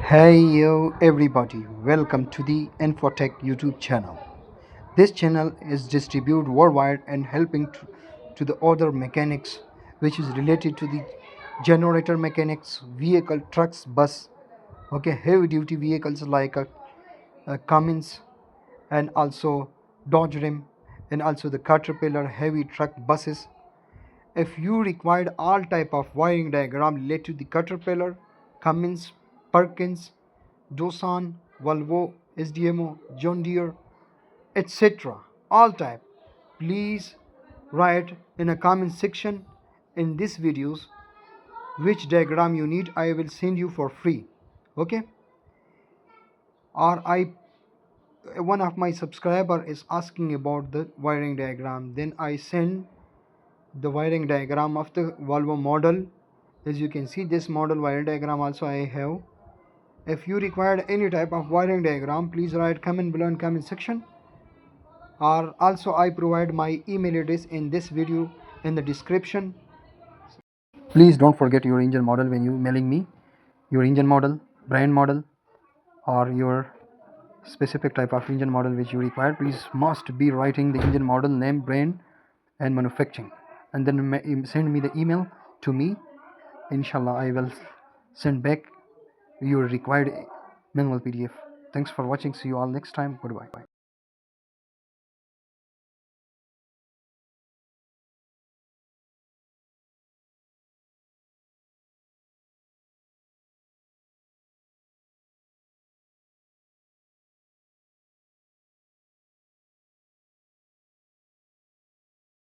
Hey yo everybody, welcome to the Infotech YouTube channel. This channel is distributed worldwide and helping to the other mechanics which is related to the generator mechanics, vehicle, trucks, bus, okay, heavy duty vehicles like a Cummins and also Dodge Rim and also the Caterpillar heavy truck buses. If you required all type of wiring diagram related to the Caterpillar, Cummins, Perkins, Doosan, Volvo, SDMO, John Deere, etc. all type, please write in a comment section in this videos which diagram you need. I will send you for free. Okay, or I one of my subscriber is asking about the wiring diagram, then I send the wiring diagram of the Volvo model. As you can see, this model wiring diagram also I have. If you required any type of wiring diagram, please write comment below in comment section, or also I provide my email address in this video in the description. Please don't forget your engine model when you mailing me your engine model, brand model, or your specific type of engine model which you require. Please must be writing the engine model, name, brand and manufacturing, and then send me the email to me. Inshallah, I will send back your required manual PDF. Thanks for watching. See you all next time. Goodbye.